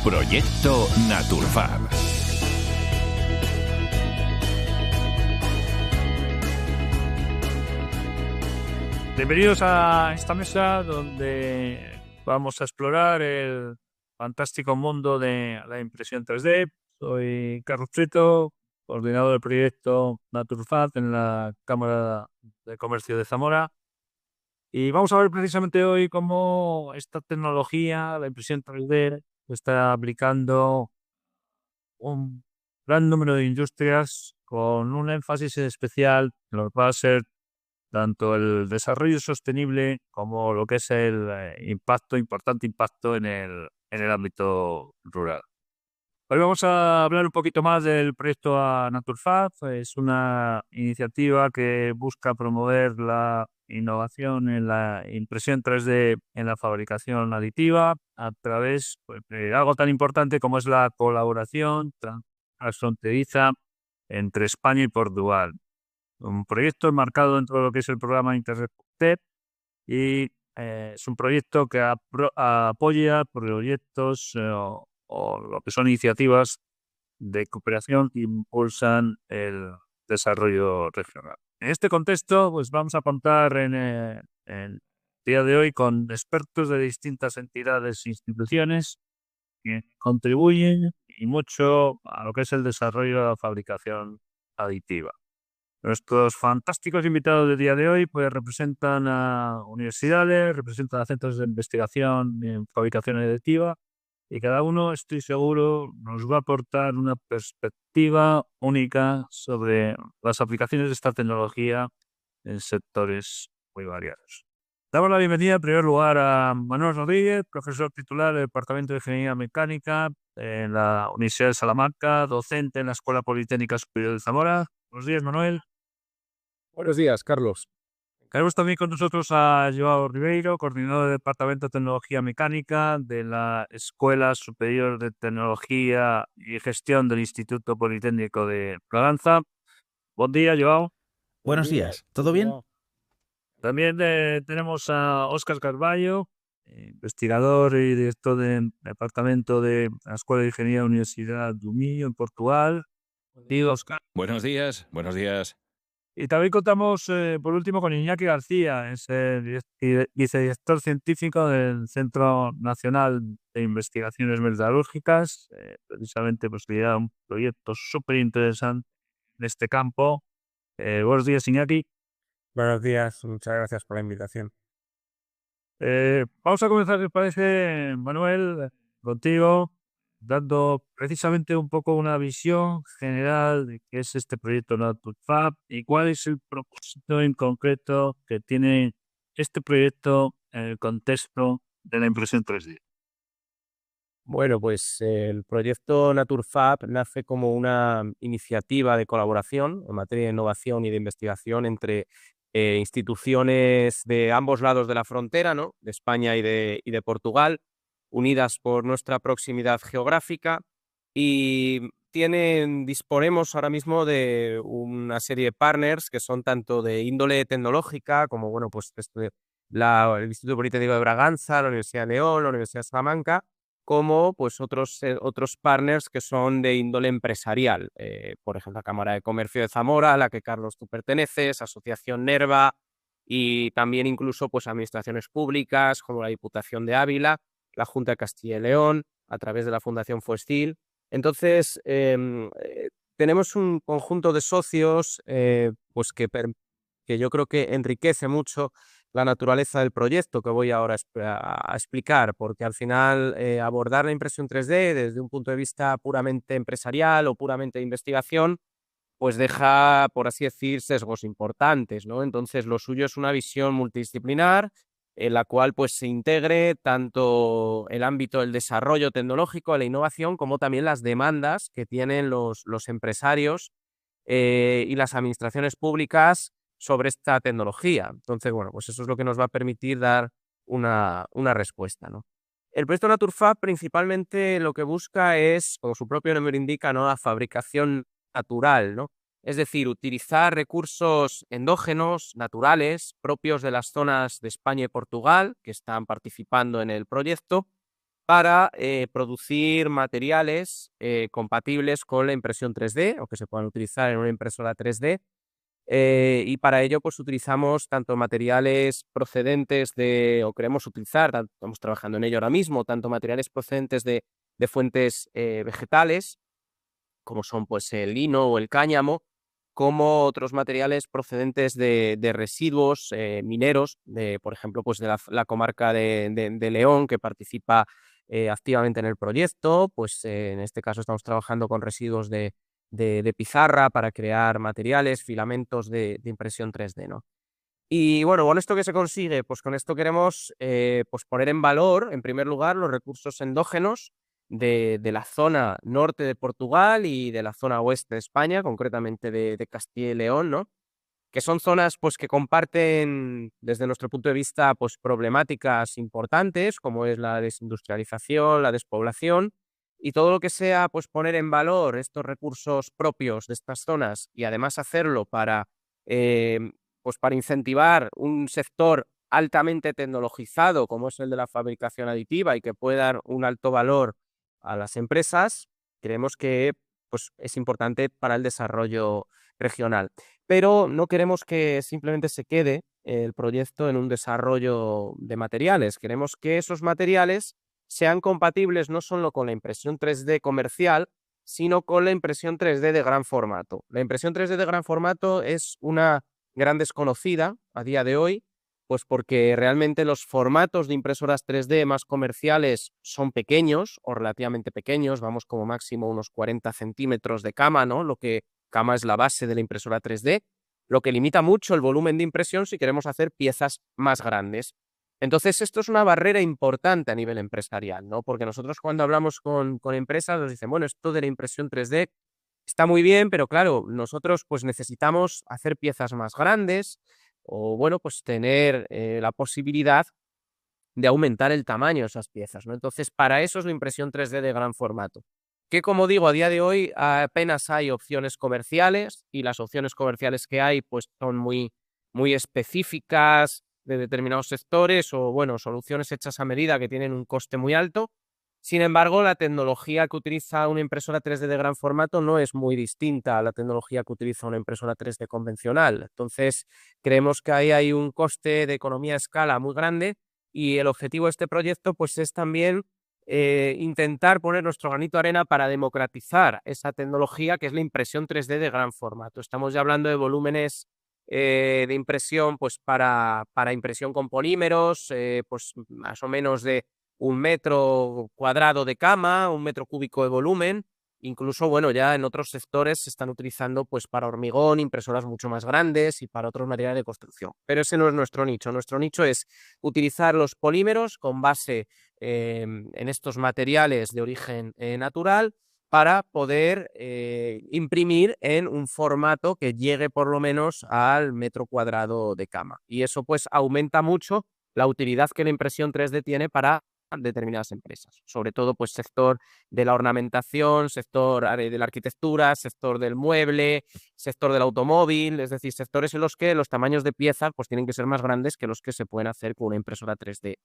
Proyecto Naturfab. Bienvenidos a esta mesa donde vamos a explorar el fantástico mundo de la impresión 3D. Soy Carlos Prieto, coordinador del proyecto Naturfab en la Cámara de Comercio de Zamora. Y vamos a ver precisamente hoy cómo esta tecnología, la impresión 3D, se está aplicando un gran número de industrias con un énfasis especial en lo que va a ser tanto el desarrollo sostenible como lo que es el importante impacto en el ámbito rural. Hoy vamos a hablar un poquito más del proyecto Naturfab. Es una iniciativa que busca promover la innovación en la impresión 3D en la fabricación aditiva a través de algo tan importante como es la colaboración transfronteriza entre España y Portugal. Un proyecto enmarcado dentro de lo que es el programa Interreg y es un proyecto que apoya proyectos o lo que son iniciativas de cooperación que impulsan el desarrollo regional. En este contexto, pues vamos a contar en el día de hoy con expertos de distintas entidades e instituciones que contribuyen y mucho a lo que es el desarrollo de la fabricación aditiva. Nuestros fantásticos invitados del día de hoy pues representan a universidades, representan a centros de investigación en fabricación aditiva y cada uno, estoy seguro, nos va a aportar una perspectiva única sobre las aplicaciones de esta tecnología en sectores muy variados. Damos la bienvenida en primer lugar a Manuel Rodríguez, profesor titular del Departamento de Ingeniería Mecánica en la Universidad de Salamanca, docente en la Escuela Politécnica Superior de Zamora. Buenos días, Manuel. Buenos días, Carlos. Tenemos también con nosotros a Joao Ribeiro, coordinador del Departamento de Tecnología Mecánica de la Escuela Superior de Tecnología y Gestión del Instituto Politécnico de Braganza. Buen día, Joao. Buenos días, ¿todo bien? También tenemos a Óscar Carballo, investigador y director del Departamento de la Escuela de Ingeniería de la Universidad do Minho, en Portugal. Bienvenido, Óscar. Buenos días, buenos días. Y también contamos, por último, con Iñaki García, es el vicedirector científico del Centro Nacional de Investigaciones Metalúrgicas. Precisamente pues lidera un proyecto súper interesante en este campo. Buenos días, Iñaki. Buenos días, muchas gracias por la invitación. Vamos a comenzar, si os parece, Manuel, contigo, dando precisamente un poco una visión general de qué es este proyecto Naturfab y cuál es el propósito en concreto que tiene este proyecto en el contexto de la impresión 3D. Bueno, pues el proyecto Naturfab nace como una iniciativa de colaboración en materia de innovación y de investigación entre instituciones de ambos lados de la frontera, ¿no? De España y de Portugal, unidas por nuestra proximidad geográfica, y disponemos ahora mismo de una serie de partners que son tanto de índole tecnológica como bueno, pues el Instituto Politécnico de Braganza, la Universidad de León, la Universidad de Salamanca, como pues otros partners que son de índole empresarial, por ejemplo la Cámara de Comercio de Zamora, a la que Carlos tú perteneces, Asociación Nerva, y también incluso pues administraciones públicas como la Diputación de Ávila, la Junta de Castilla y León, a través de la Fundación Fuestil. Entonces tenemos un conjunto de socios pues que yo creo que enriquece mucho la naturaleza del proyecto que voy ahora a explicar, porque al final abordar la impresión 3D desde un punto de vista puramente empresarial o puramente de investigación, pues deja, por así decir, sesgos importantes, ¿no? Entonces lo suyo es una visión multidisciplinar en la cual pues se integre tanto el ámbito del desarrollo tecnológico, de la innovación, como también las demandas que tienen los empresarios y las administraciones públicas sobre esta tecnología. Entonces, bueno, pues eso es lo que nos va a permitir dar una respuesta, ¿no? El proyecto Naturfab principalmente lo que busca es, como su propio nombre indica, ¿no?, la fabricación natural, ¿no? Es decir, utilizar recursos endógenos, naturales, propios de las zonas de España y Portugal, que están participando en el proyecto, para producir materiales compatibles con la impresión 3D o que se puedan utilizar en una impresora 3D. Y para ello pues utilizamos tanto materiales procedentes o queremos utilizar, estamos trabajando en ello ahora mismo, tanto materiales procedentes de fuentes vegetales, como son pues el lino o el cáñamo, como otros materiales procedentes de residuos mineros, por ejemplo, pues de la comarca de León, que participa activamente en el proyecto. Pues en este caso estamos trabajando con residuos de pizarra para crear materiales, filamentos de impresión 3D, ¿no? Y bueno, ¿con esto qué se consigue? Pues con esto queremos pues poner en valor, en primer lugar, los recursos endógenos de la zona norte de Portugal y de la zona oeste de España, concretamente de Castilla y León, ¿no? Que son zonas pues, que comparten, desde nuestro punto de vista, pues, problemáticas importantes, como es la desindustrialización, la despoblación, y todo lo que sea pues, poner en valor estos recursos propios de estas zonas y además hacerlo eh, para incentivar un sector altamente tecnologizado, como es el de la fabricación aditiva y que puede dar un alto valor a las empresas, creemos que pues, es importante para el desarrollo regional. Pero no queremos que simplemente se quede el proyecto en un desarrollo de materiales. Queremos que esos materiales sean compatibles no solo con la impresión 3D comercial, sino con la impresión 3D de gran formato. La impresión 3D de gran formato es una gran desconocida a día de hoy, pues porque realmente los formatos de impresoras 3D más comerciales son pequeños o relativamente pequeños, vamos como máximo unos 40 centímetros de cama, ¿no? Lo que cama es la base de la impresora 3D, lo que limita mucho el volumen de impresión si queremos hacer piezas más grandes. Entonces, esto es una barrera importante a nivel empresarial, ¿no? Porque nosotros cuando hablamos con empresas nos dicen, bueno, esto de la impresión 3D está muy bien, pero claro, nosotros pues necesitamos hacer piezas más grandes o, bueno, pues tener la posibilidad de aumentar el tamaño de esas piezas, ¿no? Entonces, para eso es la impresión 3D de gran formato. Que, como digo, a día de hoy apenas hay opciones comerciales y las opciones comerciales que hay pues son muy específicas de determinados sectores o, bueno, soluciones hechas a medida que tienen un coste muy alto. Sin embargo, la tecnología que utiliza una impresora 3D de gran formato no es muy distinta a la tecnología que utiliza una impresora 3D convencional. Entonces, creemos que ahí hay un coste de economía a escala muy grande y el objetivo de este proyecto pues, es también intentar poner nuestro granito de arena para democratizar esa tecnología que es la impresión 3D de gran formato. Estamos ya hablando de volúmenes de impresión pues, para impresión con polímeros, pues más o menos de 1 metro cuadrado de cama, 1 metro cúbico de volumen. Incluso, bueno, ya en otros sectores se están utilizando pues para hormigón, impresoras mucho más grandes y para otros materiales de construcción. Pero ese no es nuestro nicho. Nuestro nicho es utilizar los polímeros con base en estos materiales de origen natural para poder imprimir en un formato que llegue por lo menos al 1 metro cuadrado de cama. Y eso pues aumenta mucho la utilidad que la impresión 3D tiene para determinadas empresas, sobre todo pues sector de la ornamentación, sector de la arquitectura, sector del mueble, sector del automóvil, es decir, sectores en los que los tamaños de piezas pues tienen que ser más grandes que los que se pueden hacer con una impresora 3D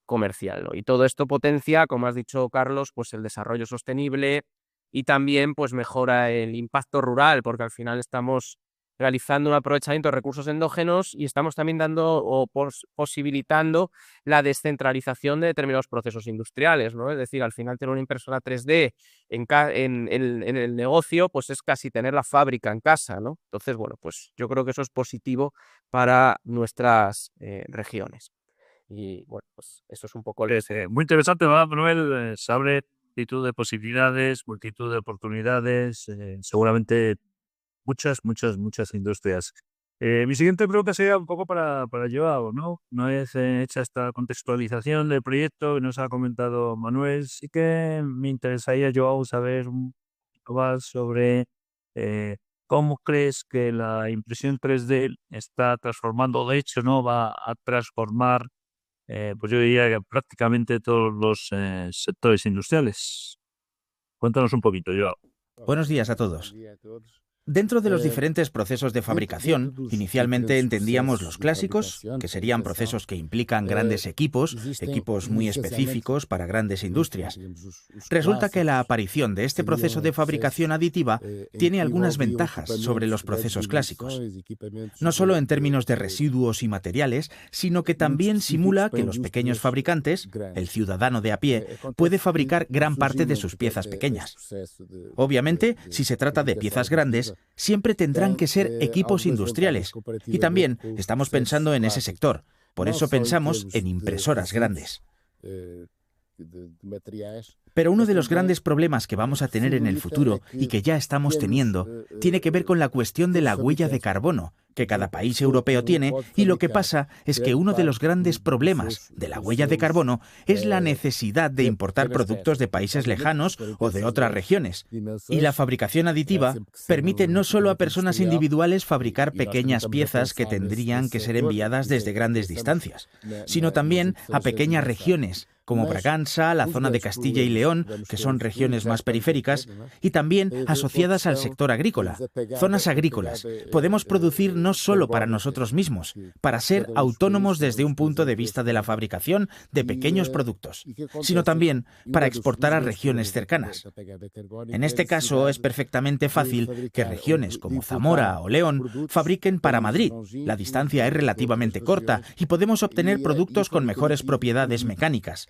comercial, ¿no? Y todo esto potencia, como has dicho Carlos, pues el desarrollo sostenible y también pues mejora el impacto rural, porque al final estamos realizando un aprovechamiento de recursos endógenos y estamos también dando o posibilitando la descentralización de determinados procesos industriales, ¿no? Es decir, al final tener una impresora 3D en el negocio, pues es casi tener la fábrica en casa, ¿no? Entonces, bueno, pues yo creo que eso es positivo para nuestras regiones. Y bueno, pues eso es un poco el... Muy interesante, ¿verdad, Manuel? Se abre multitud de posibilidades, multitud de oportunidades, seguramente muchas industrias. Mi siguiente pregunta sería un poco para Joao, ¿no? Una vez hecha esta contextualización del proyecto que nos ha comentado Manuel, sí que me interesaría, Joao, saber un poco más sobre cómo crees que la impresión 3D está transformando, de hecho, ¿no? Va a transformar, pues yo diría que prácticamente todos los sectores industriales. Cuéntanos un poquito, Joao. Buenos días a todos. Dentro de los diferentes procesos de fabricación, inicialmente entendíamos los clásicos, que serían procesos que implican grandes equipos muy específicos para grandes industrias. Resulta que la aparición de este proceso de fabricación aditiva tiene algunas ventajas sobre los procesos clásicos. No solo en términos de residuos y materiales, sino que también simula que los pequeños fabricantes, el ciudadano de a pie, puede fabricar gran parte de sus piezas pequeñas. Obviamente, si se trata de piezas grandes, siempre tendrán que ser equipos industriales. Y también estamos pensando en ese sector. Por eso pensamos en impresoras grandes. Pero uno de los grandes problemas que vamos a tener en el futuro y que ya estamos teniendo tiene que ver con la cuestión de la huella de carbono que cada país europeo tiene, y lo que pasa es que uno de los grandes problemas de la huella de carbono es la necesidad de importar productos de países lejanos o de otras regiones. Y la fabricación aditiva permite no solo a personas individuales fabricar pequeñas piezas que tendrían que ser enviadas desde grandes distancias, sino también a pequeñas regiones, como Braganza, la zona de Castilla y León, que son regiones más periféricas, y también asociadas al sector agrícola, zonas agrícolas. Podemos producir no solo para nosotros mismos, para ser autónomos desde un punto de vista de la fabricación de pequeños productos, sino también para exportar a regiones cercanas. En este caso, es perfectamente fácil que regiones como Zamora o León fabriquen para Madrid. La distancia es relativamente corta y podemos obtener productos con mejores propiedades mecánicas.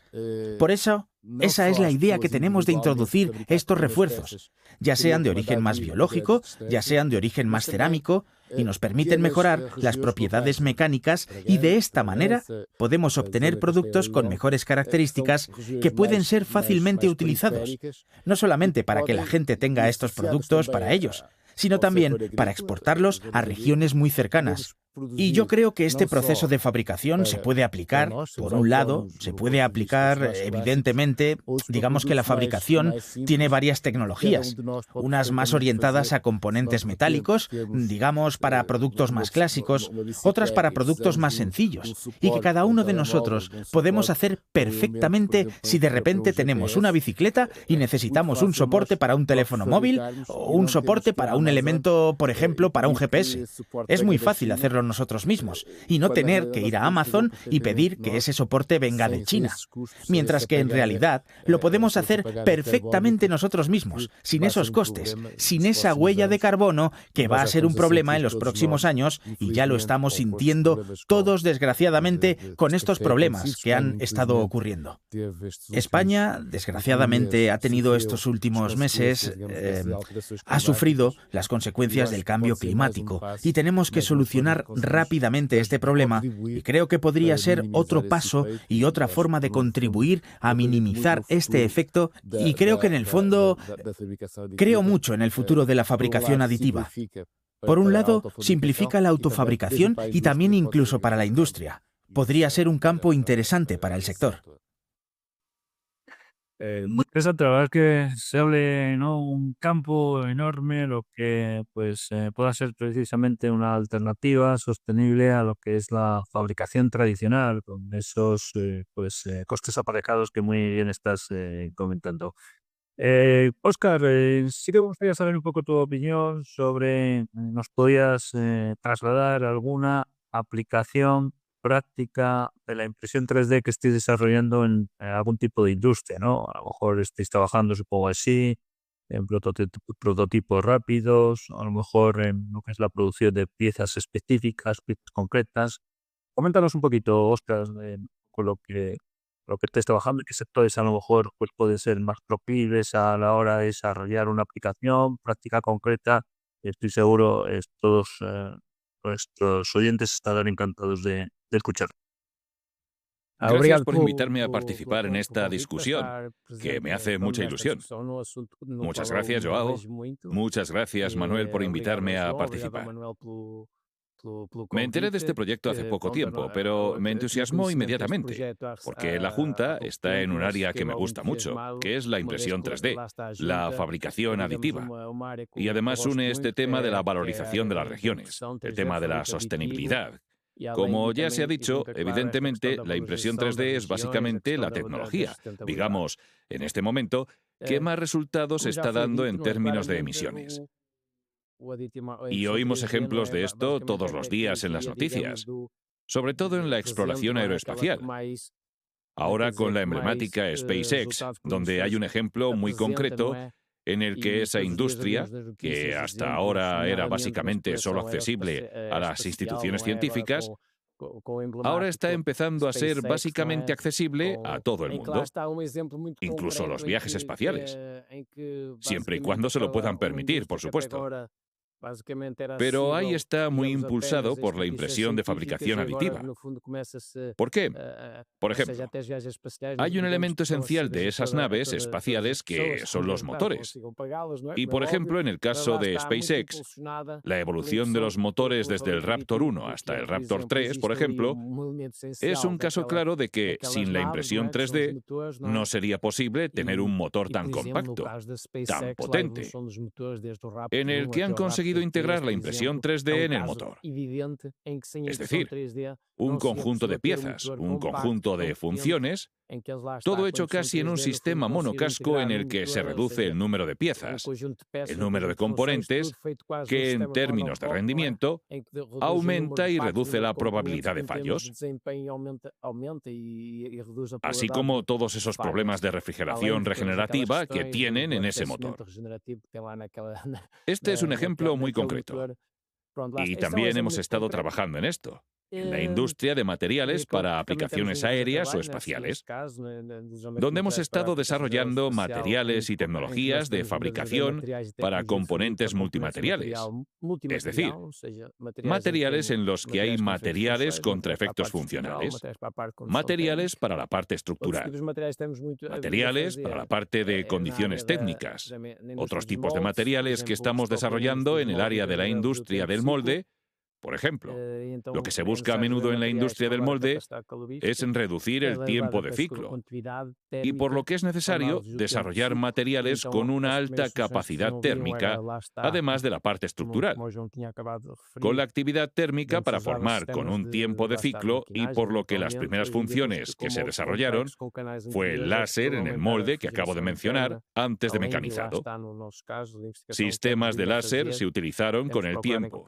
Por eso, esa es la idea que tenemos de introducir estos refuerzos, ya sean de origen más biológico, ya sean de origen más cerámico, y nos permiten mejorar las propiedades mecánicas, y de esta manera podemos obtener productos con mejores características que pueden ser fácilmente utilizados, no solamente para que la gente tenga estos productos para ellos, sino también para exportarlos a regiones muy cercanas. Y yo creo que este proceso de fabricación se puede aplicar, por un lado, se puede aplicar, evidentemente, digamos que la fabricación tiene varias tecnologías, unas más orientadas a componentes metálicos, digamos para productos más clásicos, otras para productos más sencillos, y que cada uno de nosotros podemos hacer perfectamente si de repente tenemos una bicicleta y necesitamos un soporte para un teléfono móvil o un soporte para un elemento, por ejemplo, para un GPS. Es muy fácil hacerlo nosotros mismos y no tener que ir a Amazon y pedir que ese soporte venga de China, mientras que en realidad lo podemos hacer perfectamente nosotros mismos, sin esos costes, sin esa huella de carbono que va a ser un problema en los próximos años, y ya lo estamos sintiendo todos desgraciadamente con estos problemas que han estado ocurriendo. España, desgraciadamente, ha tenido estos últimos meses, ha sufrido las consecuencias del cambio climático, y tenemos que solucionar rápidamente este problema, y creo que podría ser otro paso y otra forma de contribuir a minimizar este efecto, y creo que en el fondo creo mucho en el futuro de la fabricación aditiva. Por un lado, simplifica la autofabricación y también incluso para la industria. Podría ser un campo interesante para el sector. Muy interesante, la verdad es que se hable, ¿no?, un campo enorme, lo que pues pueda ser precisamente una alternativa sostenible a lo que es la fabricación tradicional, con esos costes aparejados que muy bien estás comentando. Óscar, sí que me gustaría saber un poco tu opinión sobre, ¿nos podías trasladar alguna aplicación práctica de la impresión 3D que estéis desarrollando en algún tipo de industria, ¿no? A lo mejor estáis trabajando, supongo así, en prototipos rápidos, a lo mejor en lo que es la producción de piezas específicas, piezas concretas. Coméntanos un poquito, Óscar, con lo que estés trabajando y qué sectores a lo mejor pues pueden ser más proclives a la hora de desarrollar una aplicación práctica concreta. Estoy seguro todos nuestros oyentes estarán encantados de escuchar. Gracias por invitarme a participar en esta discusión, que me hace mucha ilusión. Muchas gracias, Joao. Muchas gracias, Manuel, por invitarme a participar. Me enteré de este proyecto hace poco tiempo, pero me entusiasmó inmediatamente, porque la Junta está en un área que me gusta mucho, que es la impresión 3D, la fabricación aditiva. Y además une este tema de la valorización de las regiones, el tema de la sostenibilidad. Como ya se ha dicho, evidentemente, la impresión 3D es básicamente la tecnología, digamos, en este momento, que más resultados está dando en términos de emisiones. Y oímos ejemplos de esto todos los días en las noticias, sobre todo en la exploración aeroespacial. Ahora con la emblemática SpaceX, donde hay un ejemplo muy concreto en el que esa industria, que hasta ahora era básicamente solo accesible a las instituciones científicas, ahora está empezando a ser básicamente accesible a todo el mundo, incluso los viajes espaciales, siempre y cuando se lo puedan permitir, por supuesto. Pero ahí está muy impulsado por la impresión de fabricación aditiva. ¿Por qué? Por ejemplo, hay un elemento esencial de esas naves espaciales que son los motores. Y, por ejemplo, en el caso de SpaceX, la evolución de los motores desde el Raptor 1 hasta el Raptor 3, por ejemplo, es un caso claro de que sin la impresión 3D no sería posible tener un motor tan compacto, tan potente, en el que han conseguido integrar la impresión 3D en el motor. Es decir, un conjunto de piezas, un conjunto de funciones, todo hecho casi en un sistema monocasco en el que se reduce el número de piezas, el número de componentes, que en términos de rendimiento aumenta y reduce la probabilidad de fallos, así como todos esos problemas de refrigeración regenerativa que tienen en ese motor. Este es un ejemplo muy concreto. Y también hemos estado trabajando en esto, en la industria de materiales para aplicaciones aéreas o espaciales, donde hemos estado desarrollando materiales y tecnologías de fabricación para componentes multimateriales, es decir, materiales en los que hay materiales contra efectos funcionales, materiales para la parte estructural, materiales para la parte de condiciones técnicas, otros tipos de materiales que estamos desarrollando en el área de la industria del molde. Por ejemplo, lo que se busca a menudo en la industria del molde es reducir el tiempo de ciclo, y por lo que es necesario desarrollar materiales con una alta capacidad térmica, además de la parte estructural, con la actividad térmica para formar con un tiempo de ciclo, y por lo que las primeras funciones que se desarrollaron fue el láser en el molde que acabo de mencionar antes de mecanizado. Sistemas de láser se utilizaron con el tiempo.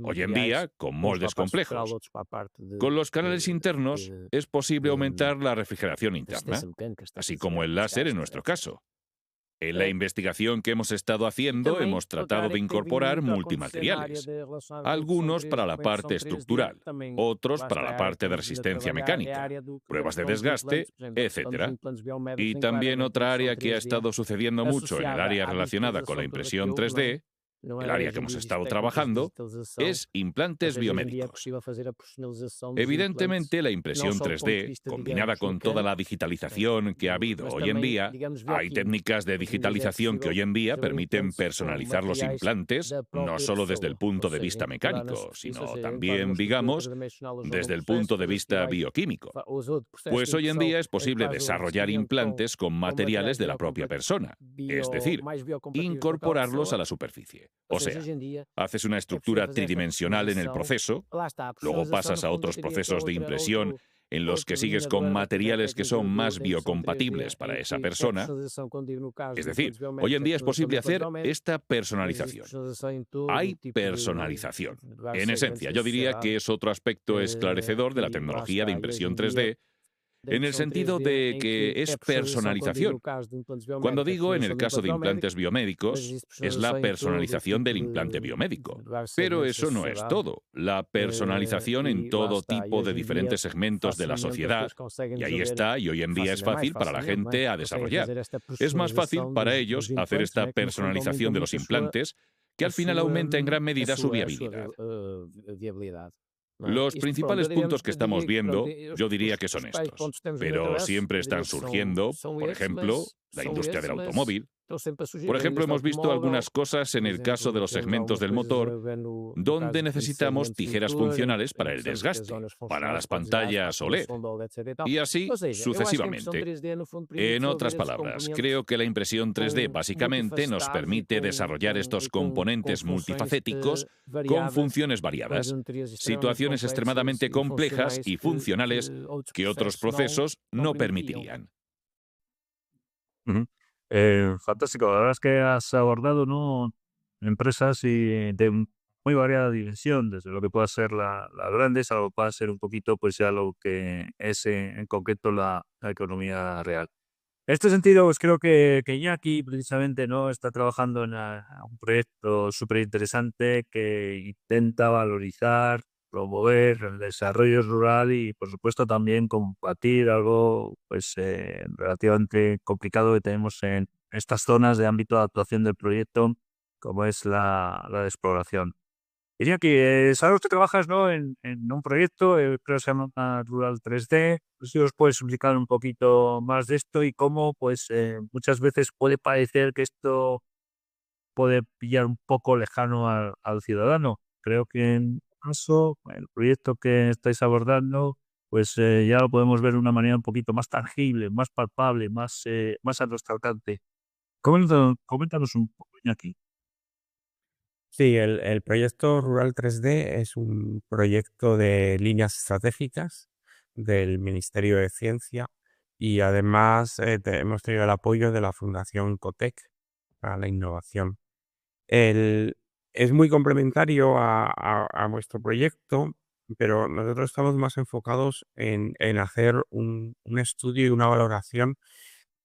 Hoy en día, con moldes complejos. Con los canales internos es posible aumentar la refrigeración interna, así como el láser en nuestro caso. En la investigación que hemos estado haciendo hemos tratado de incorporar multimateriales, algunos para la parte estructural, otros para la parte de resistencia mecánica, pruebas de desgaste, etc. Y también otra área que ha estado sucediendo mucho en el área relacionada con la impresión 3D, el área que hemos estado trabajando, es implantes biomédicos. Evidentemente, la impresión 3D, combinada con toda la digitalización que ha habido hoy en día, hay técnicas de digitalización que hoy en día permiten personalizar los implantes, no solo desde el punto de vista mecánico, sino también, digamos, desde el punto de vista bioquímico. Pues hoy en día es posible desarrollar implantes con materiales de la propia persona, es decir, incorporarlos a la superficie. O sea, haces una estructura tridimensional en el proceso, luego pasas a otros procesos de impresión en los que sigues con materiales que son más biocompatibles para esa persona. Es decir, hoy en día es posible hacer esta personalización. Hay personalización. En esencia, yo diría que es otro aspecto esclarecedor de la tecnología de impresión 3D, en el sentido de que es personalización. Cuando digo en el caso de implantes biomédicos, es la personalización del implante biomédico. Pero eso no es todo. La personalización en todo tipo de diferentes segmentos de la sociedad, y ahí está, y hoy en día es fácil para la gente a desarrollar. Es más fácil para ellos hacer esta personalización de los implantes, que al final aumenta en gran medida su viabilidad. Los principales puntos que estamos viendo, yo diría que son estos, pero siempre están surgiendo, por ejemplo, la industria del automóvil. Por ejemplo, hemos visto algunas cosas en el caso de los segmentos del motor, donde necesitamos tijeras funcionales para el desgaste, para las pantallas OLED, y así sucesivamente. En otras palabras, creo que la impresión 3D básicamente nos permite desarrollar estos componentes multifacéticos con funciones variadas, situaciones extremadamente complejas y funcionales que otros procesos no permitirían. Fantástico. La verdad es que has abordado, ¿no?, empresas y de muy variada dimensión, desde lo que pueda ser las grandes a lo que pueda ser un poquito, pues ya lo que es en concreto la economía real. En este sentido, pues creo que Iñaki precisamente no está trabajando en un proyecto súper interesante que intenta valorizar, promover el desarrollo rural y, por supuesto, también combatir algo pues relativamente complicado que tenemos en estas zonas de ámbito de actuación del proyecto, como es la exploración. Diría que sabes que trabajas, ¿no? en un proyecto, creo que se llama Rural 3D. No sé si os puedes explicar un poquito más de esto y cómo, pues, muchas veces puede parecer que esto puede pillar un poco lejano al ciudadano. Creo que en este caso, el proyecto que estáis abordando, pues ya lo podemos ver de una manera un poquito más tangible, más palpable, más a nuestro alcance. Coméntanos un poco, aquí. Sí, el proyecto Rural 3D es un proyecto de líneas estratégicas del Ministerio de Ciencia y además hemos tenido el apoyo de la Fundación Cotec para la innovación. Es muy complementario a vuestro proyecto, pero nosotros estamos más enfocados en hacer un estudio y una valoración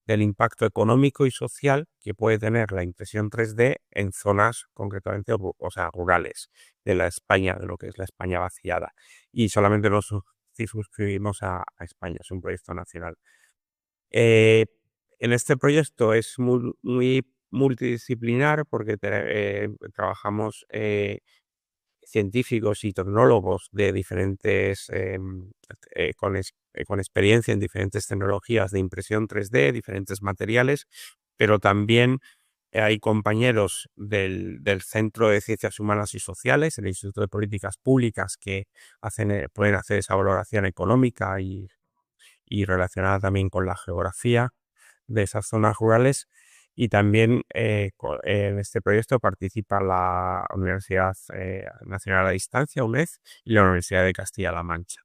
del impacto económico y social que puede tener la impresión 3D en zonas concretamente, o sea, rurales de la España, de lo que es la España vaciada. Y solamente nos circunscribimos a España, es un proyecto nacional. En este proyecto es muy multidisciplinar porque trabajamos científicos y tecnólogos de diferentes, con experiencia en diferentes tecnologías de impresión 3D, diferentes materiales, pero también hay compañeros del Centro de Ciencias Humanas y Sociales, el Instituto de Políticas Públicas, que pueden hacer esa valoración económica y relacionada también con la geografía de esas zonas rurales. Y también en este proyecto participa la Universidad Nacional a Distancia, UNED, y la Universidad de Castilla-La Mancha,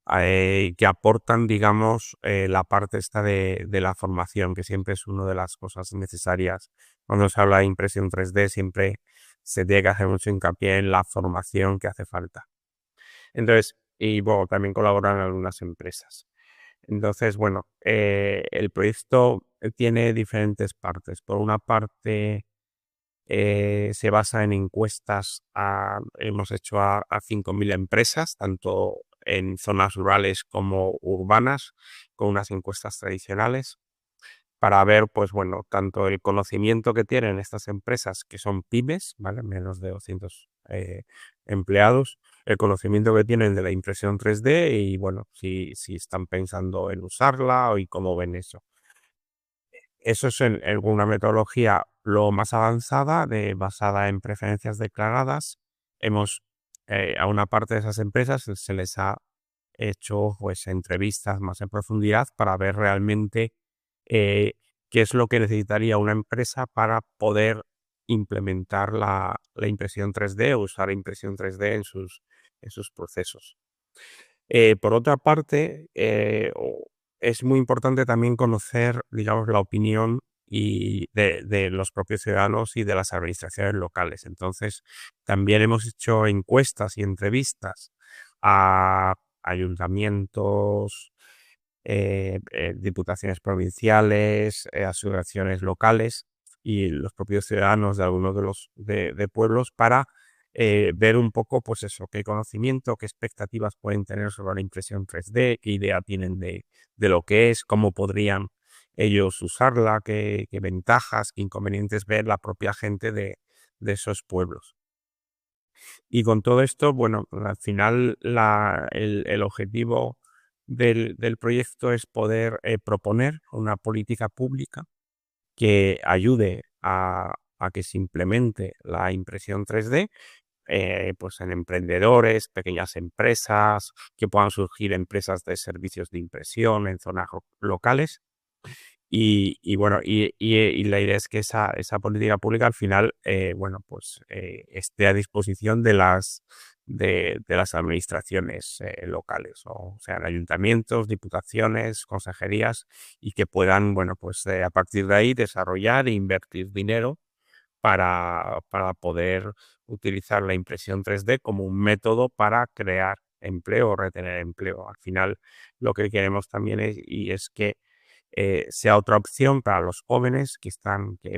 que aportan, digamos, la parte esta de la formación, que siempre es una de las cosas necesarias. Cuando se habla de impresión 3D, siempre se tiene que hacer mucho hincapié en la formación que hace falta. Entonces, y bueno, también colaboran algunas empresas. Entonces, bueno, el proyecto tiene diferentes partes. Por una parte, se basa en encuestas, hemos hecho a 5.000 empresas, tanto en zonas rurales como urbanas, con unas encuestas tradicionales, para ver, pues bueno, tanto el conocimiento que tienen estas empresas, que son pymes, ¿vale? Menos de 200 empleados, el conocimiento que tienen de la impresión 3D y, bueno, si están pensando en usarla y cómo ven eso. Eso es en una metodología lo más avanzada, basada en preferencias declaradas. A una parte de esas empresas se les ha hecho pues entrevistas más en profundidad para ver realmente qué es lo que necesitaría una empresa para poder implementar la impresión 3D o usar impresión 3D en sus procesos. Por otra parte, es muy importante también conocer, digamos, la opinión de los propios ciudadanos y de las administraciones locales. Entonces, también hemos hecho encuestas y entrevistas a ayuntamientos, diputaciones provinciales, asociaciones locales y los propios ciudadanos de algunos de los de pueblos para ver un poco, pues eso, qué conocimiento, qué expectativas pueden tener sobre la impresión 3D, qué idea tienen de lo que es, cómo podrían ellos usarla, qué ventajas, qué inconvenientes ver la propia gente de esos pueblos. Y con todo esto, bueno, al final el objetivo del proyecto es poder proponer una política pública que ayude a que se implemente la impresión 3D, pues en emprendedores, pequeñas empresas, que puedan surgir empresas de servicios de impresión en zonas locales. Y bueno, y la idea es que esa política pública al final, bueno, pues esté a disposición de las administraciones locales, o sea, ayuntamientos, diputaciones, consejerías, y que puedan, bueno, pues a partir de ahí desarrollar e invertir dinero para poder utilizar la impresión 3D como un método para crear empleo o retener empleo. Al final, lo que queremos también es que sea otra opción para los jóvenes que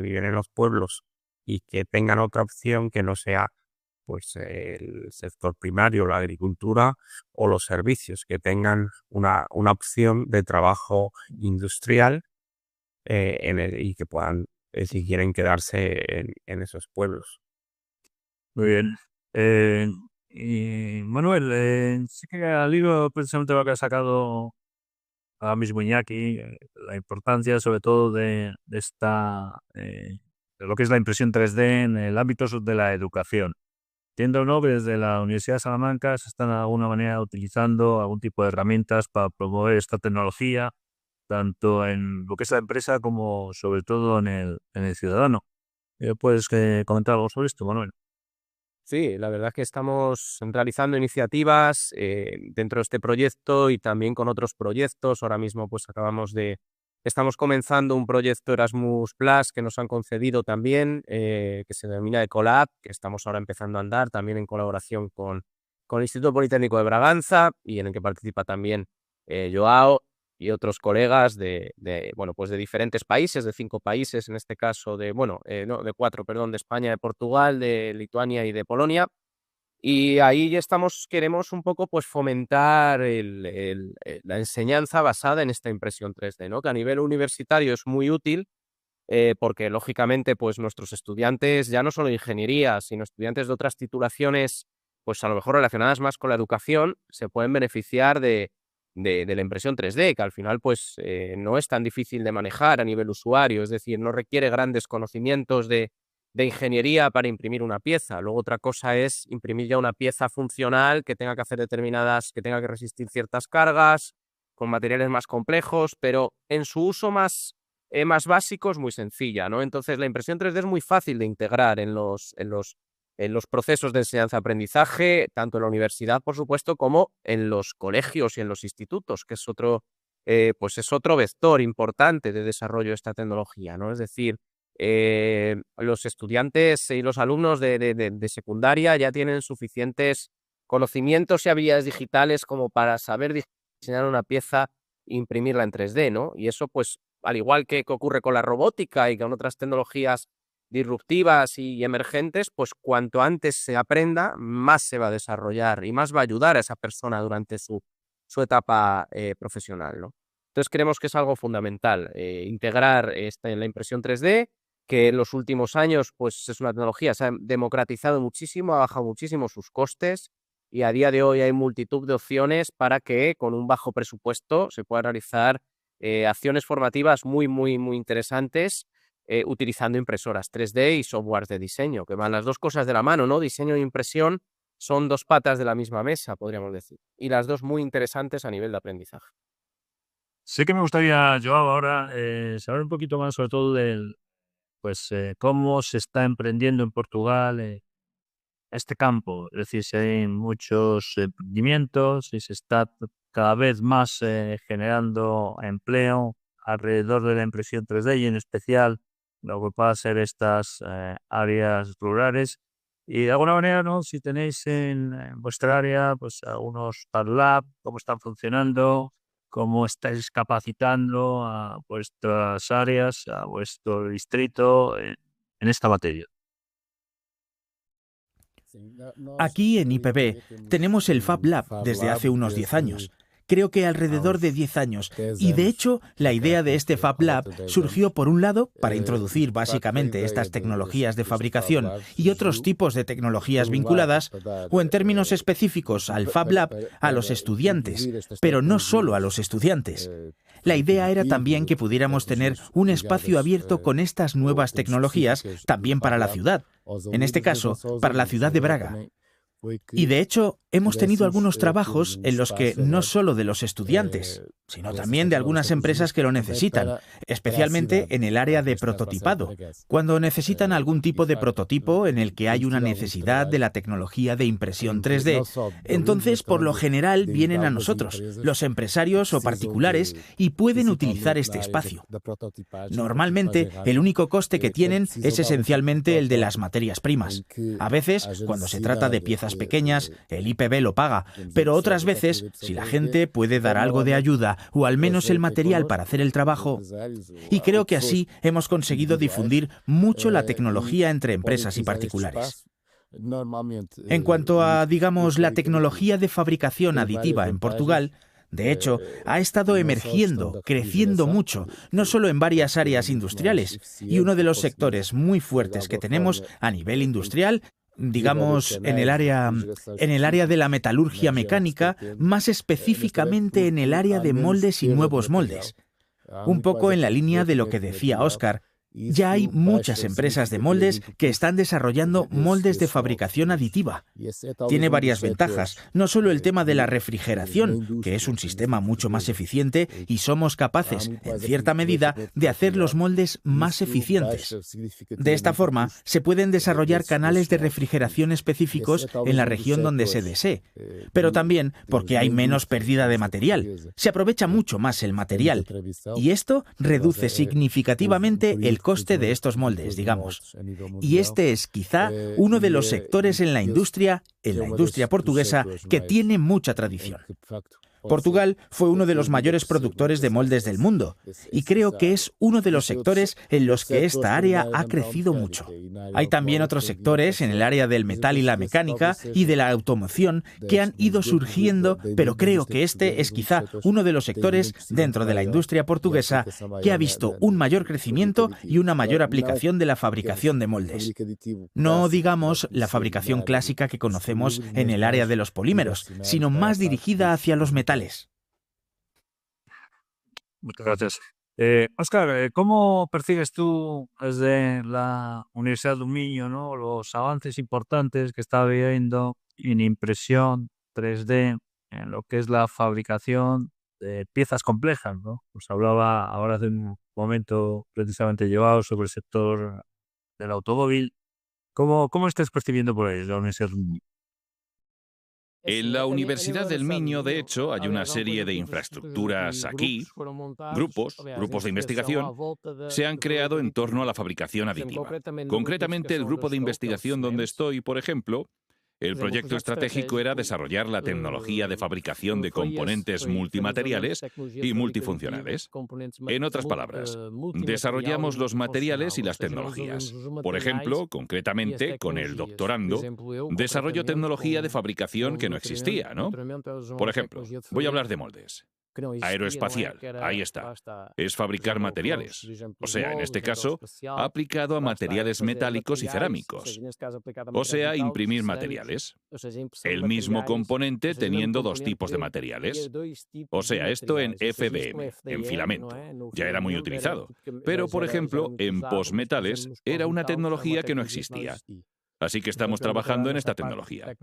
viven en los pueblos y que tengan otra opción que no sea pues el sector primario, la agricultura o los servicios, que tengan una opción de trabajo industrial y que puedan, si quieren, quedarse en esos pueblos. Muy bien. Y Manuel, sí que al hilo precisamente lo que ha sacado ahora mismo Iñaki, la importancia sobre todo de lo que es la impresión 3D en el ámbito de la educación. Entiendo, ¿no?, que desde la Universidad de Salamanca se están de alguna manera utilizando algún tipo de herramientas para promover esta tecnología, tanto en lo que es la empresa como sobre todo en el ciudadano. ¿Puedes comentar algo sobre esto, Manuel? Sí, la verdad es que estamos realizando iniciativas dentro de este proyecto y también con otros proyectos. Ahora mismo pues estamos comenzando un proyecto Erasmus Plus que nos han concedido también, que se denomina Ecolab, que estamos ahora empezando a andar también en colaboración con el Instituto Politécnico de Braganza y en el que participa también Joao y otros colegas de diferentes países, de 5 países, en este caso de 4, perdón, de España, de Portugal, de Lituania y de Polonia. Y ahí queremos un poco pues fomentar la enseñanza basada en esta impresión 3D, ¿no? Que a nivel universitario es muy útil, porque lógicamente pues nuestros estudiantes, ya no solo de ingeniería, sino estudiantes de otras titulaciones, pues a lo mejor relacionadas más con la educación, se pueden beneficiar de la impresión 3D, que al final pues no es tan difícil de manejar a nivel usuario, es decir, no requiere grandes conocimientos de ingeniería para imprimir una pieza. Luego otra cosa es imprimir ya una pieza funcional que tenga que hacer que tenga que resistir ciertas cargas, con materiales más complejos, pero en su uso más básico es muy sencilla, ¿no? Entonces la impresión 3D es muy fácil de integrar en los procesos de enseñanza-aprendizaje, tanto en la universidad, por supuesto, como en los colegios y en los institutos, que es otro vector importante de desarrollo de esta tecnología, ¿no? Es decir, los estudiantes y los alumnos de secundaria ya tienen suficientes conocimientos y habilidades digitales como para saber diseñar una pieza e imprimirla en 3D, ¿no? Y eso, pues, al igual que ocurre con la robótica y con otras tecnologías disruptivas y emergentes, pues cuanto antes se aprenda, más se va a desarrollar y más va a ayudar a esa persona durante su etapa profesional, ¿no? Entonces creemos que es algo fundamental, integrar la impresión 3D, que en los últimos años pues es una tecnología, se ha democratizado muchísimo, ha bajado muchísimo sus costes y a día de hoy hay multitud de opciones para que con un bajo presupuesto se puedan realizar acciones formativas muy, muy, muy interesantes, utilizando impresoras 3D y softwares de diseño, que van las dos cosas de la mano, ¿no? Diseño e impresión son 2 patas de la misma mesa, podríamos decir, y las dos muy interesantes a nivel de aprendizaje. Sí que me gustaría, Joao, ahora saber un poquito más sobre todo cómo se está emprendiendo en Portugal este campo. Es decir, si hay muchos emprendimientos, si se está cada vez más generando empleo alrededor de la impresión 3D y en especial lo que pueda ser estas áreas rurales. Y de alguna manera, ¿no?, si tenéis en vuestra área pues algunos Fab Lab, cómo están funcionando, cómo estáis capacitando a vuestras áreas, a vuestro distrito en esta materia. Aquí en IPB tenemos el Fab Lab desde hace unos 10 años. Creo que alrededor de 10 años. Y de hecho, la idea de este Fab Lab surgió, por un lado, para introducir básicamente estas tecnologías de fabricación y otros tipos de tecnologías vinculadas, o en términos específicos al Fab Lab, a los estudiantes, pero no solo a los estudiantes. La idea era también que pudiéramos tener un espacio abierto con estas nuevas tecnologías también para la ciudad, en este caso, para la ciudad de Braga. Y de hecho, hemos tenido algunos trabajos en los que no solo de los estudiantes, sino también de algunas empresas que lo necesitan, especialmente en el área de prototipado, cuando necesitan algún tipo de prototipo en el que hay una necesidad de la tecnología de impresión 3D. Entonces, por lo general, vienen a nosotros, los empresarios o particulares, y pueden utilizar este espacio. Normalmente, el único coste que tienen es esencialmente el de las materias primas. A veces, cuando se trata de piezas pequeñas, el IPB lo paga, pero otras veces, si la gente puede dar algo de ayuda o al menos el material para hacer el trabajo, y creo que así hemos conseguido difundir mucho la tecnología entre empresas y particulares. En cuanto a, digamos, la tecnología de fabricación aditiva en Portugal, de hecho, ha estado emergiendo, creciendo mucho, no solo en varias áreas industriales, y uno de los sectores muy fuertes que tenemos a nivel industrial, digamos, en el área de la metalurgia mecánica, más específicamente en el área de moldes y nuevos moldes. Un poco en la línea de lo que decía Óscar. Ya hay muchas empresas de moldes que están desarrollando moldes de fabricación aditiva. Tiene varias ventajas, no solo el tema de la refrigeración, que es un sistema mucho más eficiente y somos capaces, en cierta medida, de hacer los moldes más eficientes. De esta forma, se pueden desarrollar canales de refrigeración específicos en la región donde se desee, pero también porque hay menos pérdida de material. Se aprovecha mucho más el material y esto reduce significativamente el coste de estos moldes, digamos. Y este es quizá uno de los sectores en la industria portuguesa, que tiene mucha tradición. Portugal fue uno de los mayores productores de moldes del mundo y creo que es uno de los sectores en los que esta área ha crecido mucho. Hay también otros sectores en el área del metal y la mecánica y de la automoción que han ido surgiendo, pero creo que este es quizá uno de los sectores dentro de la industria portuguesa que ha visto un mayor crecimiento y una mayor aplicación de la fabricación de moldes. No digamos la fabricación clásica que conocemos en el área de los polímeros, sino más dirigida hacia los metales. Muchas gracias. Óscar, ¿cómo percibes tú desde la Universidad del Minho, ¿no?, los avances importantes que está habiendo en impresión 3D, en lo que es la fabricación de piezas complejas, ¿no? Pues hablaba ahora hace un momento precisamente Joao sobre el sector del automóvil. ¿Cómo estás percibiendo por ahí la Universidad del Minho? En la Universidad del Minho, de hecho, hay una serie de infraestructuras aquí, grupos de investigación, se han creado en torno a la fabricación aditiva. Concretamente, el grupo de investigación donde estoy, por ejemplo, el proyecto estratégico era desarrollar la tecnología de fabricación de componentes multimateriales y multifuncionales. En otras palabras, desarrollamos los materiales y las tecnologías. Por ejemplo, concretamente, con el doctorando, desarrollo tecnología de fabricación que no existía, ¿no? Por ejemplo, voy a hablar de moldes. Aeroespacial, ahí está. Es fabricar materiales. O sea, en este caso, aplicado a materiales metálicos y cerámicos. O sea, imprimir materiales. El mismo componente teniendo dos tipos de materiales. O sea, esto en FDM, en filamento. Ya era muy utilizado. Pero, por ejemplo, en postmetales era una tecnología que no existía. Así que estamos trabajando en esta tecnología.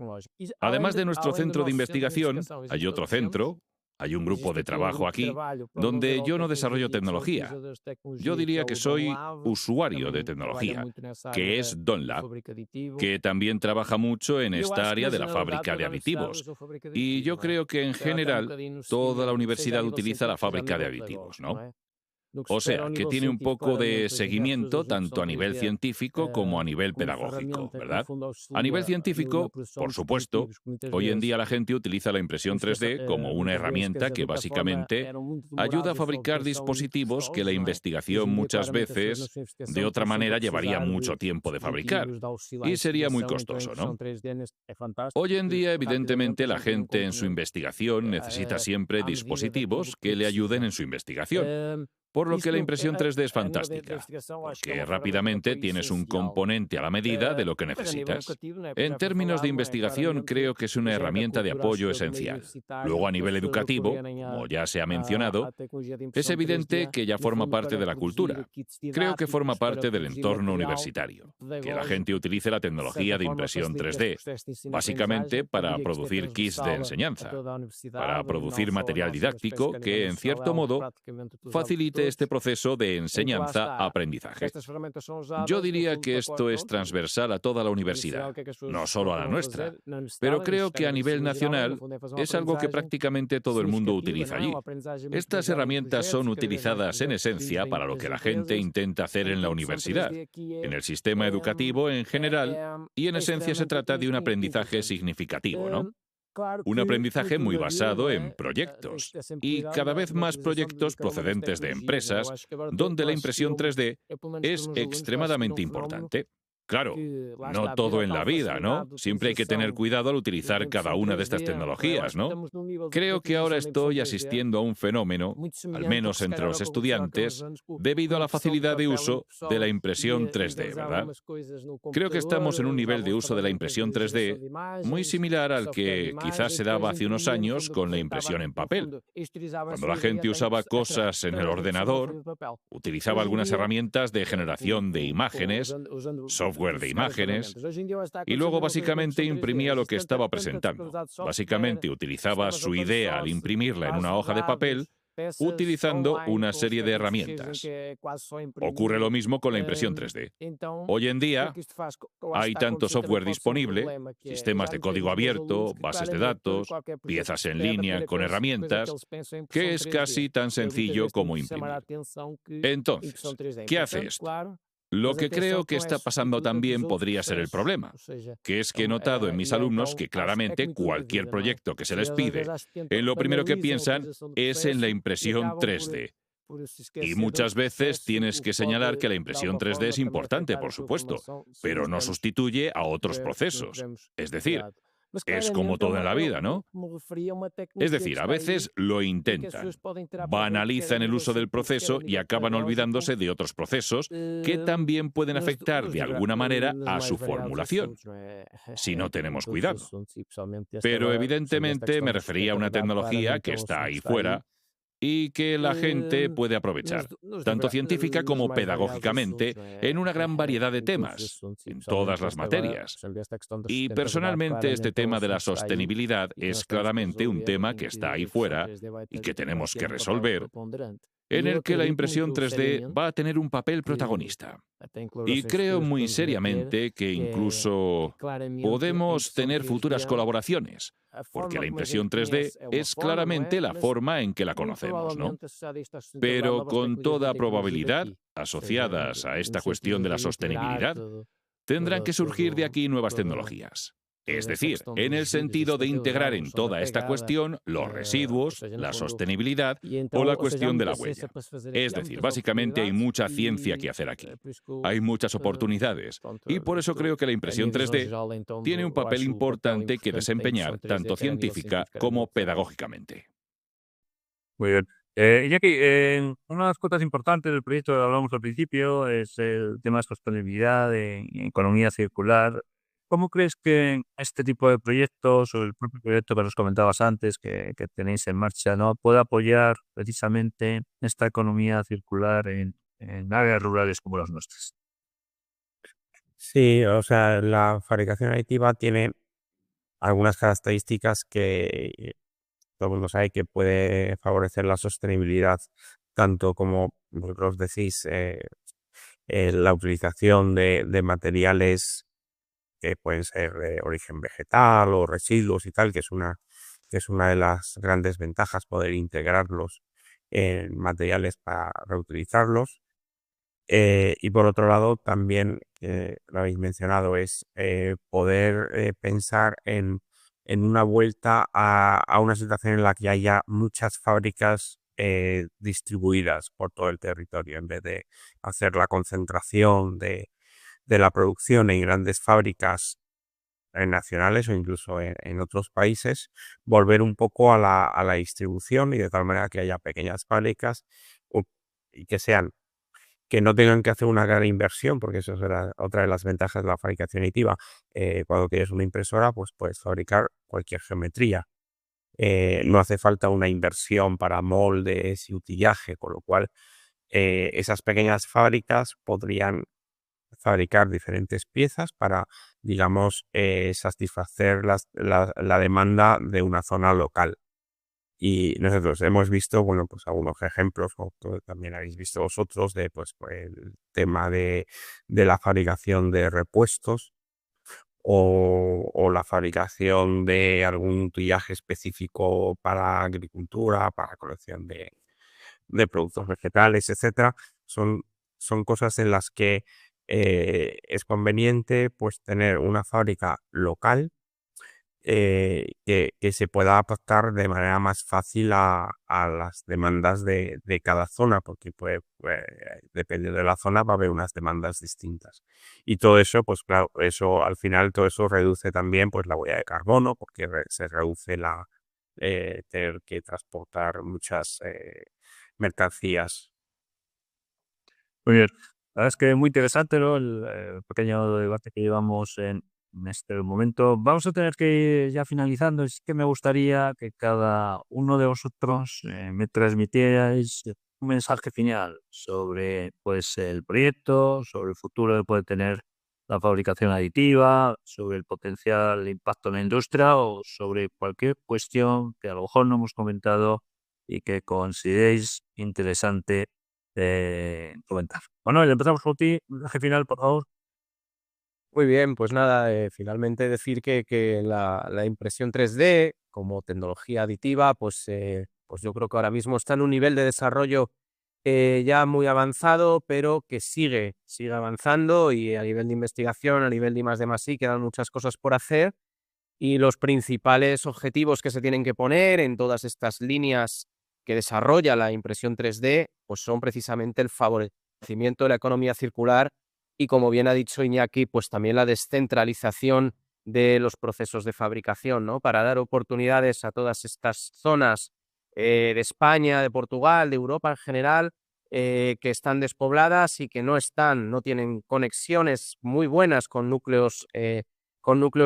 Además de nuestro centro de investigación, hay otro centro. Hay un grupo de trabajo aquí donde yo no desarrollo tecnología. Yo diría que soy usuario de tecnología, que es Donlab, que también trabaja mucho en esta área de la fábrica de aditivos. Y yo creo que en general toda la universidad utiliza la fábrica de aditivos, ¿no? O sea, que tiene un poco de seguimiento tanto a nivel científico como a nivel pedagógico, ¿verdad? A nivel científico, por supuesto, hoy en día la gente utiliza la impresión 3D como una herramienta que básicamente ayuda a fabricar dispositivos que la investigación muchas veces de otra manera llevaría mucho tiempo de fabricar y sería muy costoso, ¿no? Hoy en día, evidentemente, la gente en su investigación necesita siempre dispositivos que le ayuden en su investigación. Por lo que la impresión 3D es fantástica, porque rápidamente tienes un componente a la medida de lo que necesitas. En términos de investigación, creo que es una herramienta de apoyo esencial. Luego, a nivel educativo, como ya se ha mencionado, es evidente que ya forma parte de la cultura. Creo que forma parte del entorno universitario, que la gente utilice la tecnología de impresión 3D, básicamente para producir kits de enseñanza, para producir material didáctico que, en cierto modo, facilite este proceso de enseñanza-aprendizaje. Yo diría que esto es transversal a toda la universidad, no solo a la nuestra, pero creo que a nivel nacional es algo que prácticamente todo el mundo utiliza allí. Estas herramientas son utilizadas en esencia para lo que la gente intenta hacer en la universidad, en el sistema educativo en general, y en esencia se trata de un aprendizaje significativo, ¿no? Un aprendizaje muy basado en proyectos, y cada vez más proyectos procedentes de empresas, donde la impresión 3D es extremadamente importante. Claro, no todo en la vida, ¿no? Siempre hay que tener cuidado al utilizar cada una de estas tecnologías, ¿no? Creo que ahora estoy asistiendo a un fenómeno, al menos entre los estudiantes, debido a la facilidad de uso de la impresión 3D, ¿verdad? Creo que estamos en un nivel de uso de la impresión 3D muy similar al que quizás se daba hace unos años con la impresión en papel. Cuando la gente usaba cosas en el ordenador, utilizaba algunas herramientas de generación de imágenes, software de imágenes, y luego básicamente imprimía lo que estaba presentando. Básicamente utilizaba su idea al imprimirla en una hoja de papel, utilizando una serie de herramientas. Ocurre lo mismo con la impresión 3D. Hoy en día hay tanto software disponible, sistemas de código abierto, bases de datos, piezas en línea con herramientas, que es casi tan sencillo como imprimir. Entonces, ¿qué hace esto? Lo que creo que está pasando también podría ser el problema, que es que he notado en mis alumnos que claramente cualquier proyecto que se les pide, en lo primero que piensan es en la impresión 3D. Y muchas veces tienes que señalar que la impresión 3D es importante, por supuesto, pero no sustituye a otros procesos. Es decir, es como todo en la vida, ¿no? Es decir, a veces lo intentan, banalizan el uso del proceso y acaban olvidándose de otros procesos que también pueden afectar de alguna manera a su formulación, si no tenemos cuidado. Pero evidentemente me refería a una tecnología que está ahí fuera y que la gente puede aprovechar, tanto científica como pedagógicamente, en una gran variedad de temas, en todas las materias. Y personalmente este tema de la sostenibilidad es claramente un tema que está ahí fuera y que tenemos que resolver, en el que la impresión 3D va a tener un papel protagonista. Y creo muy seriamente que incluso podemos tener futuras colaboraciones, porque la impresión 3D es claramente la forma en que la conocemos, ¿no? Pero con toda probabilidad, asociadas a esta cuestión de la sostenibilidad, tendrán que surgir de aquí nuevas tecnologías. Es decir, en el sentido de integrar en toda esta cuestión los residuos, la sostenibilidad o la cuestión de la huella. Es decir, básicamente hay mucha ciencia que hacer aquí. Hay muchas oportunidades y por eso creo que la impresión 3D tiene un papel importante que desempeñar tanto científica como pedagógicamente. Muy bien. Iñaki, una de las cosas importantes del proyecto que hablamos al principio es el tema de sostenibilidad, de economía circular. ¿Cómo crees que este tipo de proyectos o el propio proyecto que nos comentabas antes que tenéis en marcha, ¿no?, puede apoyar precisamente esta economía circular en áreas rurales como las nuestras? Sí, o sea, la fabricación aditiva tiene algunas características que todo el mundo sabe que puede favorecer la sostenibilidad, tanto como vosotros decís, la utilización de materiales que pueden ser de origen vegetal o residuos y tal, que es una de las grandes ventajas, poder integrarlos en materiales para reutilizarlos. Y por otro lado, también, lo habéis mencionado, es poder pensar en una vuelta a una situación en la que haya muchas fábricas distribuidas por todo el territorio, en vez de hacer la concentración de la producción en grandes fábricas nacionales o incluso en otros países, volver un poco a la distribución y de tal manera que haya pequeñas fábricas que no tengan que hacer una gran inversión, porque eso será otra de las ventajas de la fabricación aditiva. Cuando tienes una impresora, pues puedes fabricar cualquier geometría. No hace falta una inversión para moldes y utillaje, con lo cual esas pequeñas fábricas podrían fabricar diferentes piezas para, digamos, satisfacer la demanda de una zona local. Y nosotros hemos visto, bueno, pues algunos ejemplos, como también habéis visto vosotros, de pues el tema de la fabricación de repuestos o la fabricación de algún utillaje específico para agricultura, para colección de productos vegetales, etcétera. Son cosas en las que es conveniente pues tener una fábrica local que se pueda adaptar de manera más fácil a las demandas de cada zona, porque depende de la zona, va a haber unas demandas distintas. Y todo eso, pues claro, eso al final todo eso reduce también pues la huella de carbono, porque se reduce tener que transportar muchas mercancías. Muy bien. La verdad es que es muy interesante, ¿no? El pequeño debate que llevamos en este momento. Vamos a tener que ir ya finalizando. Es que me gustaría que cada uno de vosotros me transmitierais un mensaje final sobre pues, el proyecto, sobre el futuro que puede tener la fabricación aditiva, sobre el potencial impacto en la industria o sobre cualquier cuestión que a lo mejor no hemos comentado y que consideréis interesante comentar. Bueno, empezamos por ti. Un mensaje final, por favor. Muy bien, pues nada, finalmente decir que la impresión 3D como tecnología aditiva, pues yo creo que ahora mismo está en un nivel de desarrollo ya muy avanzado, pero que sigue avanzando, y a nivel de investigación, a nivel de I+D+I, quedan muchas cosas por hacer, y los principales objetivos que se tienen que poner en todas estas líneas que desarrolla la impresión 3D, pues son precisamente el favorecimiento de la economía circular y, como bien ha dicho Iñaki, pues también la descentralización de los procesos de fabricación, ¿no? Para dar oportunidades a todas estas zonas de España, de Portugal, de Europa en general, que están despobladas y que no tienen conexiones muy buenas con núcleos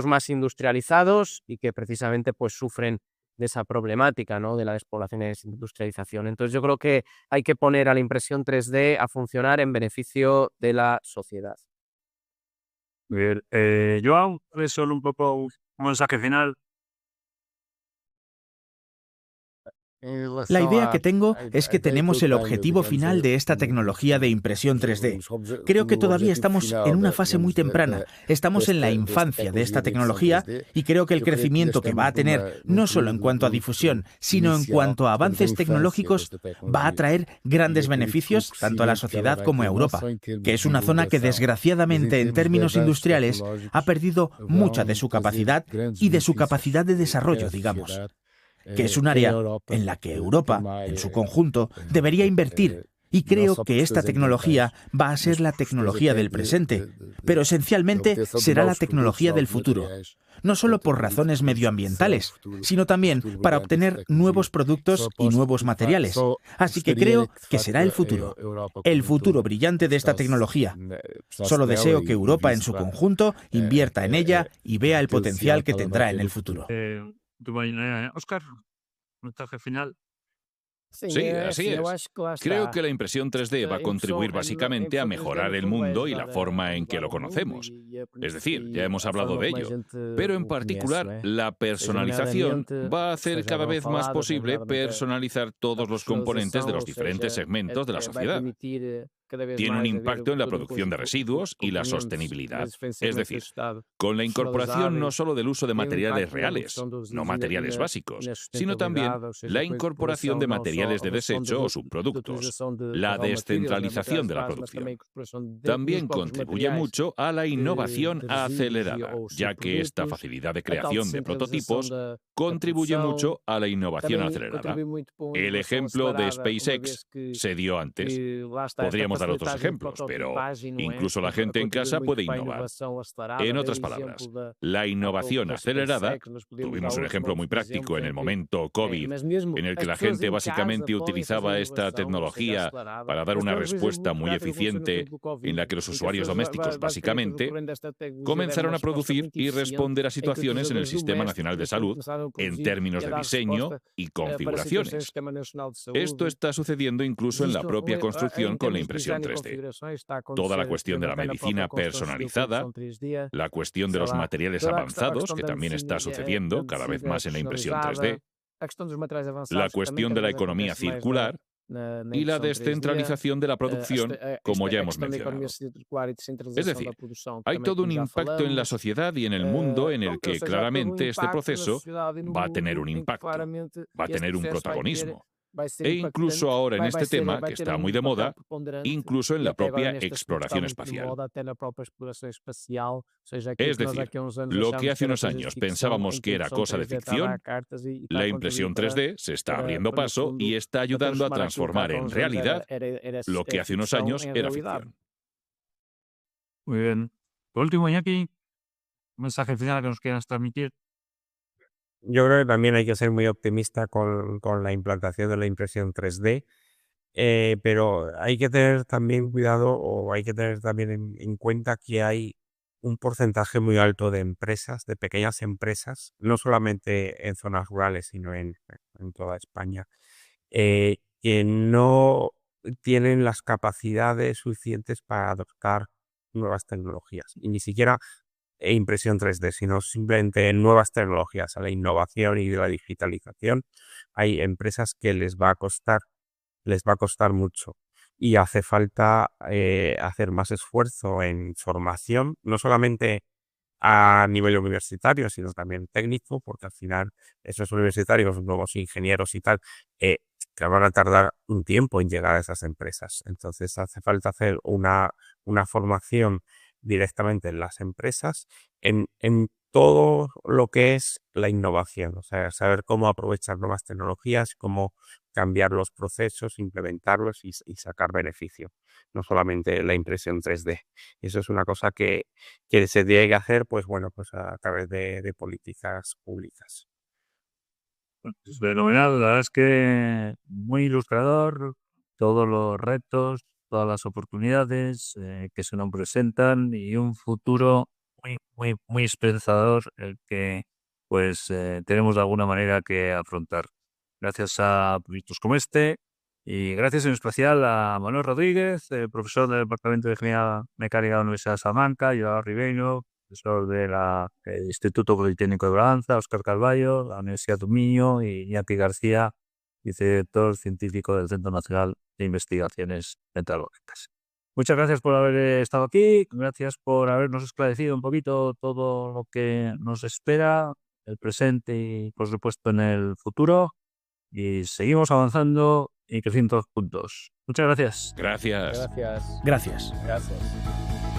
más industrializados, y que precisamente pues sufren de esa problemática, ¿no? De la despoblación y desindustrialización. Entonces yo creo que hay que poner a la impresión 3D a funcionar en beneficio de la sociedad. Bien. Joan, solo un poco un mensaje final. La idea que tengo es que tenemos el objetivo final de esta tecnología de impresión 3D. Creo que todavía estamos en una fase muy temprana, estamos en la infancia de esta tecnología, y creo que el crecimiento que va a tener, no solo en cuanto a difusión, sino en cuanto a avances tecnológicos, va a traer grandes beneficios tanto a la sociedad como a Europa, que es una zona que desgraciadamente en términos industriales ha perdido mucha de su capacidad y de su capacidad de desarrollo, digamos, que es un área en la que Europa, en su conjunto, debería invertir. Y creo que esta tecnología va a ser la tecnología del presente, pero esencialmente será la tecnología del futuro. No solo por razones medioambientales, sino también para obtener nuevos productos y nuevos materiales. Así que creo que será el futuro brillante de esta tecnología. Solo deseo que Europa en su conjunto invierta en ella y vea el potencial que tendrá en el futuro. Óscar, mensaje final. Sí, así es. Creo que la impresión 3D va a contribuir básicamente a mejorar el mundo y la forma en que lo conocemos. Es decir, ya hemos hablado de ello, pero en particular la personalización va a hacer cada vez más posible personalizar todos los componentes de los diferentes segmentos de la sociedad. Tiene un impacto en la producción de residuos y la sostenibilidad. Es decir, con la incorporación no solo del uso de materiales reales, no materiales básicos, sino también la incorporación de materiales de desecho o subproductos, la descentralización de la producción. También contribuye mucho a la innovación acelerada, ya que esta facilidad de creación de prototipos contribuye mucho a la innovación acelerada. El ejemplo de SpaceX se dio antes. Podríamos podemos dar otros ejemplos, pero incluso la gente en casa puede innovar. En otras palabras, la innovación acelerada, tuvimos un ejemplo muy práctico en el momento COVID, en el que la gente básicamente utilizaba esta tecnología para dar una respuesta muy eficiente en la que los usuarios domésticos básicamente comenzaron a producir y responder a situaciones en el Sistema Nacional de Salud en términos de diseño y configuraciones. Esto está sucediendo incluso en la propia construcción con la impresión 3D. Toda la cuestión de la medicina personalizada, la cuestión de los materiales avanzados, que también está sucediendo cada vez más en la impresión 3D, la cuestión de la economía circular y la descentralización de la producción, como ya hemos mencionado. Es decir, hay todo un impacto en la sociedad y en el mundo en el que claramente este proceso va a tener un impacto, va a tener un protagonismo. E incluso ahora en este tema, que está muy de moda, incluso en la propia exploración espacial. Es decir, lo que hace unos años pensábamos que era cosa de ficción, la impresión 3D se está abriendo paso y está ayudando a transformar en realidad lo que hace unos años era ficción. Muy bien. Por último, Iñaki, un mensaje final que nos quieras transmitir. Yo creo que también hay que ser muy optimista con la implantación de la impresión 3D, pero hay que tener también cuidado o hay que tener también en cuenta que hay un porcentaje muy alto de empresas, de pequeñas empresas, no solamente en zonas rurales, sino en toda España, que no tienen las capacidades suficientes para adoptar nuevas tecnologías y ni siquiera impresión 3D, sino simplemente nuevas tecnologías, a la innovación y la digitalización. Hay empresas que les va a costar mucho y hace falta hacer más esfuerzo en formación, no solamente a nivel universitario, sino también técnico, porque al final esos universitarios, nuevos ingenieros y tal, que van a tardar un tiempo en llegar a esas empresas. Entonces hace falta hacer una formación directamente en las empresas, en todo lo que es la innovación, o sea, saber cómo aprovechar nuevas tecnologías, cómo cambiar los procesos, implementarlos y sacar beneficio, no solamente la impresión 3D. Eso es una cosa que se tiene que hacer, pues bueno, pues a través de políticas públicas. Pues fenomenal, la verdad es que muy ilustrador, todos los retos, todas las oportunidades que se nos presentan y un futuro muy esperanzador el que pues tenemos de alguna manera que afrontar. Gracias a proyectos como este y gracias en especial a Manuel Rodríguez, profesor del Departamento de Ingeniería Mecánica de la Universidad de Salamanca, Joao Ribeiro, profesor del Instituto Politécnico de Braganza, Óscar Carballo, la Universidad do Minho y Iñaki García, vicedirector científico del Centro Nacional de Investigaciones Metalúrgicas. Muchas gracias por haber estado aquí, gracias por habernos esclarecido un poquito todo lo que nos espera, el presente y por supuesto en el futuro. Y seguimos avanzando y creciendo juntos. Muchas gracias. Gracias. Gracias. Gracias.